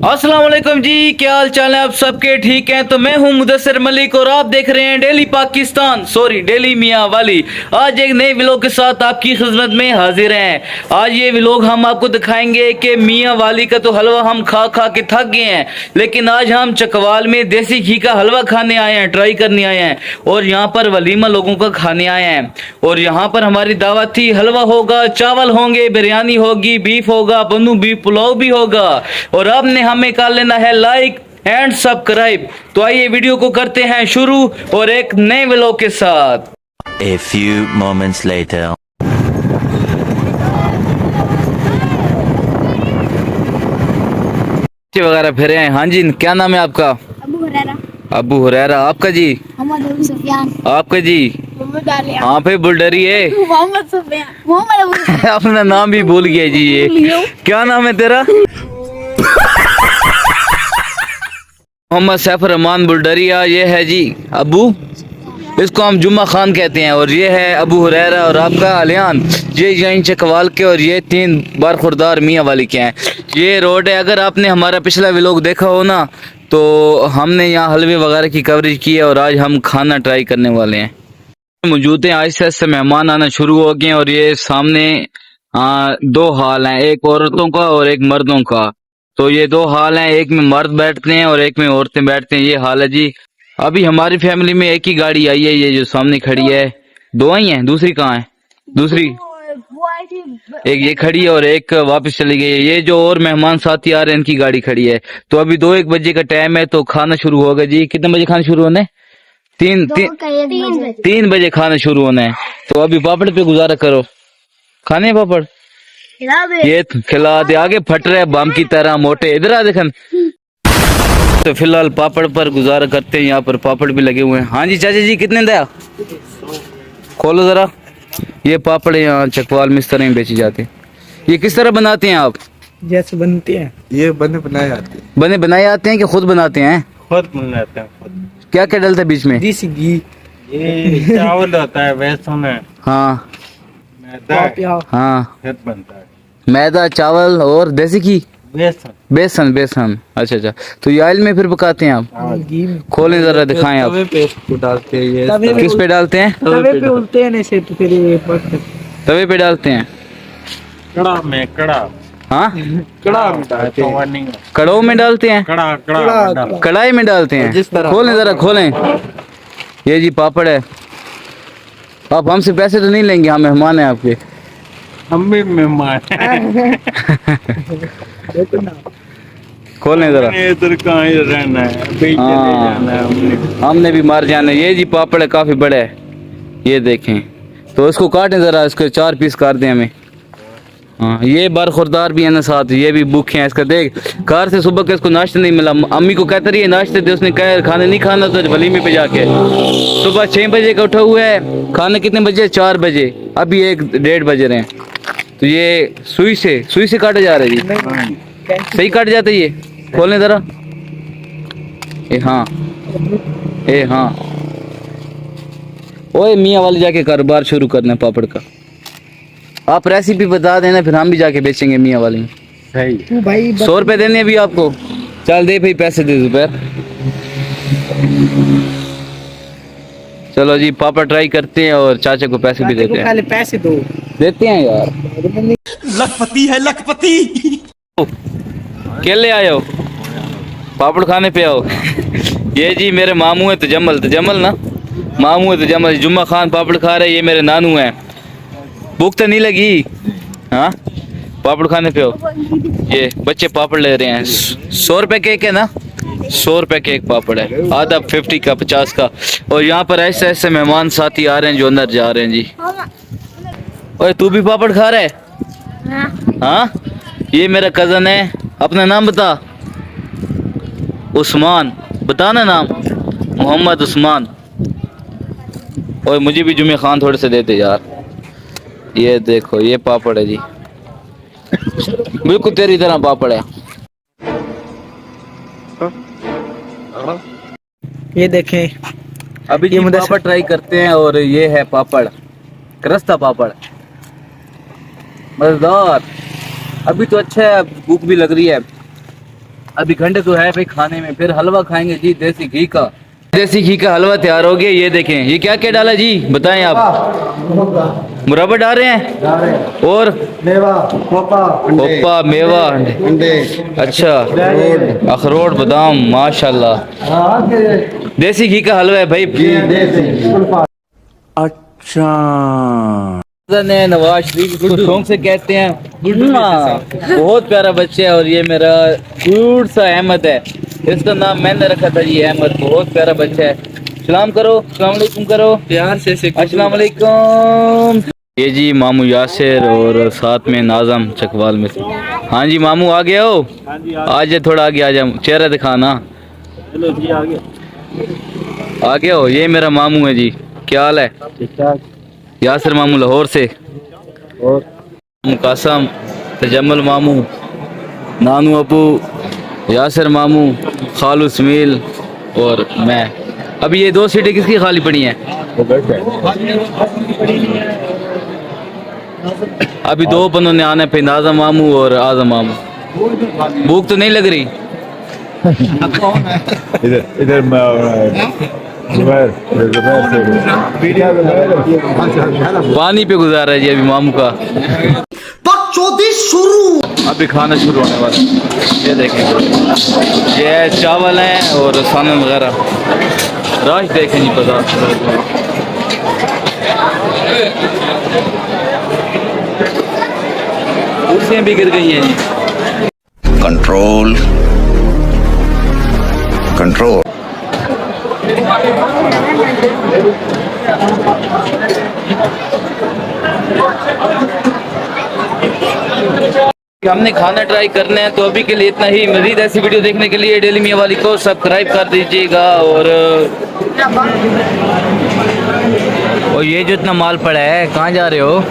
अस्सलाम वालेकुम जी, क्या हाल चाल है आप सबके? ठीक हैं? तो मैं हूं मुदस्सिर मलिक और आप देख रहे हैं डेली पाकिस्तान, सॉरी डेली मियाँ वाली। आज एक नए व्लॉग के साथ आपकी खिदमत में हाजिर हैं। आज ये व्लॉग हम आपको दिखाएंगे कि मियाँ वाली का तो हलवा हम खा खा के थक गए हैं, लेकिन आज हम चकवाल में देसी घी का हलवा खाने आए हैं, ट्राई करने आए हैं और यहाँ पर वलीमा लोगों का खाने आए हैं। और यहाँ पर हमारी दावत थी, हलवा होगा, चावल होंगे, बिरयानी होगी, बीफ होगा, बन्नू बीफ पुलाव भी होगा और आपने हमें कर लेना है लाइक एंड सब्सक्राइब। तो आइए वीडियो को करते हैं शुरू और एक नए व्लॉग के साथ। A few moments later. वगैरह फिर हैं। हाँ जी, क्या नाम है आपका? अबू हुरैरा। अबू हुरैरा। आपका जी? मोहम्मद अबू सुफियान। आपका जी? मोहम्मद आलिया। हाँ पे बुलडरी है। मोहम्मद सुफियान। मोहम्मद अबू सुफियान। अपना नाम भी भूल गया जी। ये क्या नाम है तेरा? मोहम्मद सैफ रहमान बुलडरिया। ये है जी अबू, इसको हम जुम्मा खान कहते हैं। और ये है अबू हुरैरा और आपका अलियान। ये यहीं चकवाल के और ये 3 बार खुरदार मियाँ वाली के हैं। ये रोड है, अगर आपने हमारा पिछला व्लॉग देखा हो ना तो हमने यहाँ हलवे वगैरह की कवरेज की है और आज हम खाना ट्राई करने वाले हैं। मौजूद हैं, आहिस्ते आहिस्ते मेहमान आना शुरू हो गए हैं और ये सामने 2 हाल हैं, एक औरतों का और एक मर्दों का। तो ये 2 हाल हैं, एक में मर्द बैठते हैं और एक में औरतें बैठते हैं। ये हाल है जी। अभी हमारी फैमिली में एक ही गाड़ी आई है, ये जो सामने खड़ी है। 2 आई हैं, दूसरी कहाँ है? दूसरी एक ये खड़ी है और एक वापस चली गई है। ये जो और मेहमान साथी आ रहे हैं इनकी गाड़ी खड़ी है। तो अभी 2-1 बजे का टाइम है, तो खाना शुरू होगा जी। कितने बजे खाना शुरू होना है? 3 बजे खाना शुरू होना है। तो अभी पापड़ पे गुजारा करो। खाने हैं पापड़? ये खिला दे। आगे फट रहे बम की तरह मोटे। इधर आ देखन। तो फिलहाल पापड़ पर गुजारा करते हैं। यहाँ पर पापड़ भी लगे हुए हैं। हाँ जी चाचा जी, कितने दया? खोलो जरा। ये पापड़ यहाँ चकवाल में इस तरह ही बेची जाते हैं। ये किस तरह बनाते हैं आप? जैसे बनते हैं ये बने बनाए जाते हैं। बने बनाए आते हैं कि खुद बनाते हैं? खुद बनाते हैं खुद। क्या क्या डलता है बीच में? देसी घी, ये चावल होता है, बेसन है, हाँ मैदा, हाँ, फिर बनता है मैदा, चावल और देसी घी, बेसन। बेसन। बेसन, अच्छा अच्छा। तो ये ऑयल में फिर पकाते हैं आप? घी में खोलें जरा, दिखाएं आप। तवे पे इसको डालते हैं। ये किस पे डालते हैं? तवे पे उल्टे हैं ऐसे, तो फिर ये पकते हैं। तवे पे डालते हैं। कड़ा में, कड़ा, हाँ, कड़ा में डालते हैं। कड़ों में डालते हैं, कड़ा, कड़ा, कढ़ाई में डालते हैं। जिस तरह खोलें जरा, खोलें। ये जी पापड़ है। आप हमसे पैसे तो नहीं लेंगे? हम मेहमान हैं आपके। हम भी मेहमान हैं। खोलें जरा। इधर कहाँ ही रहना है, अभी चले जाना है हमने भी मार जाना है। ये जी पापड़ है, काफी बड़ा है, ये देखें। तो इसको काटें जरा, इसके 4 पीस काट दें हमें। हाँ, ये बारखुरदार भी है ना साथ, ये भी भूखे हैं। इसका देख, कार से सुबह के इसको नाश्ता नहीं मिला। अम्मी को कहता रही है नाश्ते दे, उसने कहा खाना नहीं खाना तो वलीमे पे जाके। सुबह 6 बजे का उठा हुआ है। खाना कितने बजे? 4 बजे। अभी 1-1:30 बज रहे हैं। तो ये सुई से काटा जा रहा है जी। सही काट जाता है ये। खोलें जरा। हाँ, हाँ। ओए मियाँ वाले जाके कारोबार शुरू करना है पापड़ का। आप रेसिपी बता देना, फिर हम भी जाके बेचेंगे मियाँ वाले में। सही भाई 100 रुपए देने अभी आपको। चल दे भाई, पैसे दे दोपहर। चलो जी, पापड़ ट्राई करते हैं और चाचा को पैसे भी देते हैं। पहले पैसे दो। देते हैं यार। लखपति है लखपति। केले आए हो? पापड़ खाने पे आओ। ये जी मेरे मामू है तजम्मल ना, मामू है तजम्मल। जुम्मा खान पापड़ खा रहे। ये मेरे नानू हैं। भूख तो नहीं लगी? हाँ, पापड़ खाने पे हो। ये बच्चे पापड़ ले रहे हैं। 100 रुपए केक है ना? 100 रुपए केक पापड़ है, आधा 50 का, 50 का। और यहाँ पर ऐसे ऐसे मेहमान साथी आ रहे हैं जो अंदर जा रहे हैं जी। ओए तू भी पापड़ खा रहा है? हाँ, ये मेरा कजन है। अपना नाम बता। उस्मान, बताना नाम। मोहम्मद उस्मान। और मुझे भी जुम्मे खान थोड़े से देते यार। ये देखो, ये पापड़ है जी, बिल्कुल तेरी तरह पापड़ है। ये देखें, अभी ये पापड़ ट्राई करते हैं। और ये है पापड़, करस्ता पापड़, मजेदार। अभी तो अच्छा है, भूख भी लग रही है। अभी घंटे तो है भाई खाने में, फिर हलवा खाएंगे जी देसी घी का। देसी घी का हलवा तैयार हो गया। ये देखें ये क्या क्या डाला जी, बताएं आप। मुरब्बा डाल रहे हैं और मेवा, पप्पा मेवा, अंडे, अच्छा, अखरोट, बादाम, माशाल्लाह। देसी घी का हलवा है भाई। ने नवाज शरीफ इसको शौक से कहते हैं। बहुत प्यारा बच्चा है। और ये मेरा क्यूट सा अहमद है, इसका नाम मैंने रखा था जी अहमद। बहुत प्यारा बच्चा है। सलाम करो, अस्सलाम वालेकुम करो प्यार से। अस्सलाम वालेकुम। ये जी मामू यासिर और साथ में नाजम चकवाल में से। हाँ जी मामू आ गया हो? आज थोड़ा आगे आ जा, चेहरा दिखाना। चलो जी आगे आ गया हो? ये मेरा मामू है जी। क्या हाल है? ठीक ठाक। यासिर मामू लाहौर से, और कासम, तजम्मुल मामू, नानू अबू, यासिर मामू, खालू समील और मैं। अभी ये 2 सीटें किसकी खाली पड़ी हैं? अभी 2 बंदों ने आना है, फिर नाज़म मामू और आज़म मामू। भूख तो नहीं लग रही? इधर इधर पानी पे गुजारा है जी अभी मामू का। अभी खाना शुरू होने वाला है। ये देखें, ये चावल हैं और सालन वगैरह। राश देखें जी, पता कुर्सियाँ भी गिर गई हैं जी। Control control. हमने खाना ट्राई करना है, तो अभी के लिए इतना ही। मजीद ऐसी वीडियो देखने के लिए डेली मियां वाली को सब्सक्राइब कर दीजिएगा। और ये जो इतना माल पड़ा है, कहाँ जा रहे हो?